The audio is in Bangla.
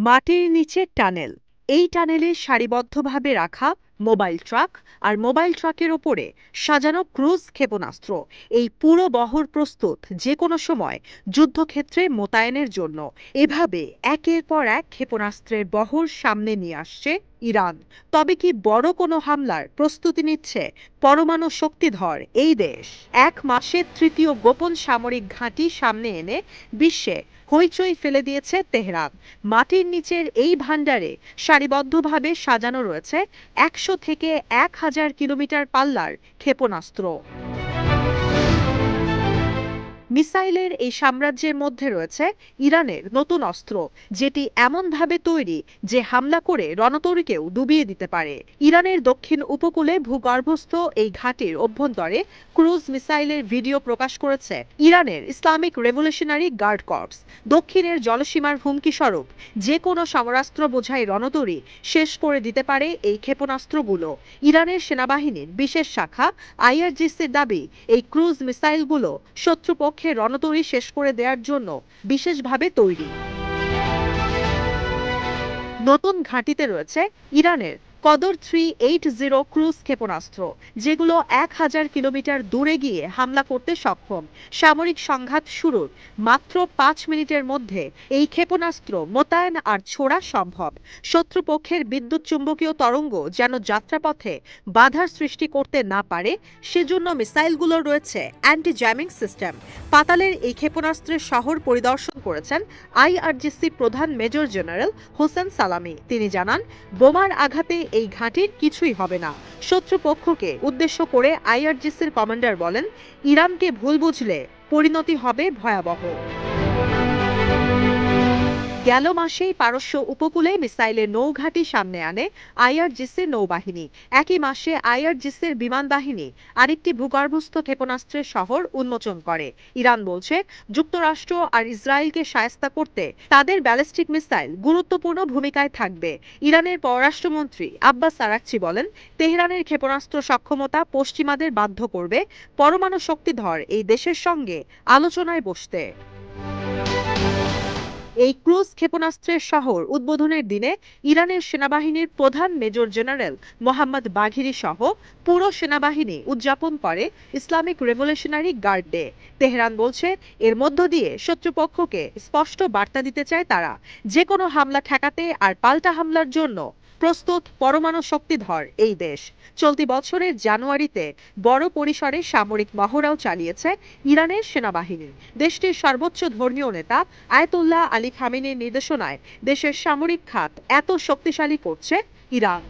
মাটির নিচে টানেল। এই টানেলে সারিবদ্ধভাবে রাখা মোবাইল ট্রাক আর মোবাইল ট্রাকের ওপরে সাজানো ক্রুজ ক্ষেপণাস্ত্র। এই পুরো বহর প্রস্তুত যে কোনো সময় যুদ্ধক্ষেত্রে মোতায়েনের জন্য। এভাবে একের পর এক ক্ষেপণাস্ত্রের বহর সামনে নিয়ে আসছে ইরান। তবে কি বড় কোনো হামলার প্রস্তুতি নিচ্ছে পরমাণু শক্তিধর এই দেশ? এক মাসে তৃতীয় গোপন সামরিক ঘাঁটি সামনে এনে বিশ্বে হইচই ফেলে দিয়েছে তেহরান। মাটির নিচের এই ভান্ডারে সারিবদ্ধভাবে সাজানো রয়েছে ১০০ থেকে ১,০০০ কিলোমিটার পাল্লার ক্ষেপণাস্ত্র। মিসাইলের এই সাম্রাজ্যের মধ্যে রয়েছে ইরানের নতুন অস্ত্র, যেটি এমনভাবে তৈরি যে হামলা করে রণতরীকেও ডুবিয়ে দিতে পারে। ইরানের দক্ষিণ উপকূলে ভূগর্ভস্থ এই ঘাঁটির অভ্যন্তরে ক্রুজ মিসাইলের ভিডিও প্রকাশ করেছে ইরানের ইসলামিক রেভলিউশনারি গার্ড কর্পস। দক্ষিণের জলসীমার হুমকি স্বরূপ যে কোনো সমরাস্ত্র বোঝাই রণতরী শেষ করে দিতে পারে এই ক্ষেপণাস্ত্রগুলো। ইরানের সেনাবাহিনীর বিশেষ শাখা আইআরজিসির দাবি, এই ক্রুজ মিসাইলগুলো শত্রুপক্ষের রণতরী শেষ করে দেওয়ার জন্য বিশেষভাবে তৈরি। নতুন ঘাঁটিতে রয়েছে ইরানের কদর 380 ক্রুজ ক্ষেপণাস্ত্র, যেগুলো ১,০০০ কিলোমিটার দূরে গিয়ে হামলা করতে সক্ষম। সামরিক সংঘাত শুরুর মাত্র ৫ মিনিটের মধ্যে এই ক্ষেপণাস্ত্র মোতায়েন আর ছোড়া সম্ভব। শত্রুপক্ষের বিদ্যুৎ চুম্বকীয় তরঙ্গ যেন যাত্রাপথে বাধার সৃষ্টি করতে না পারে, সেজন্য মিসাইলগুলোর রয়েছে অ্যান্টি জ্যামিং সিস্টেম। পাতালের এই ক্ষেপণাস্ত্রের শহর পরিদর্শন করেছেন আইআরজিসি প্রধান মেজর জেনারেল হোসেন সালামি। তিনি জানান, বোমার আঘাতে এই ঘাঁটির কিছুই হবে না। শত্রুপক্ষকে উদ্দেশ্য করে আইআরজিসির কমান্ডার বলেন, ইরানকে ভুল বুঝলে পরিণতি হবে ভয়াবহ। গেল মাসেই পারস্য উপকূলে মিসাইলের নৌঘাঁটি সামনে আনে আইআরজিসির নৌবাহিনী। একই মাসে আইআরজিসির বিমান বাহিনী আরেকটি ভূগর্ভস্থ ক্ষেপণাস্ত্রের শহর উন্মোচন করে। ইরান বলছে, যুক্তরাষ্ট্র আর ইসরায়েলকে শায়েস্তা করতে তাদের ব্যালিস্টিক মিসাইল গুরুত্বপূর্ণ ভূমিকায় থাকবে। ইরানের পররাষ্ট্রমন্ত্রী আব্বাস আরাকচি বলেন, তেহরানের ক্ষেপণাস্ত্র সক্ষমতা পশ্চিমাদের বাধ্য করবে পরমাণু শক্তিধর এই দেশের সঙ্গে আলোচনায় বসতে। এই ক্রুজ ক্ষেপণাস্ত্রের শহর উদ্বোধনের দিনে ইরানের সেনাবাহিনীর প্রধান মেজর জেনারেল মোহাম্মদ বাঘিরি সহ পুরো সেনাবাহিনী উদযাপন করে Islamic revolutionary guard day. Tehran বলছে, এর মধ্য দিয়ে শত্রুপক্ষকে স্পষ্ট বার্তা দিতে চায় তারা যে কোনো হামলা ঠেকাতে আর পাল্টা হামলার জন্য প্রস্তুত পরমাণু শক্তিধর এই দেশ। চলতি বছরের জানুয়ারিতে বড় পরিসরে সামরিক মহড়াও চালিয়েছে ইরানের সেনাবাহিনী। দেশটির সর্বোচ্চ ধর্মীয় নেতা আয়াতুল্লাহ আলী খামেনির নির্দেশনায় দেশের সামরিক খাত এত শক্তিশালী করছে ইরান।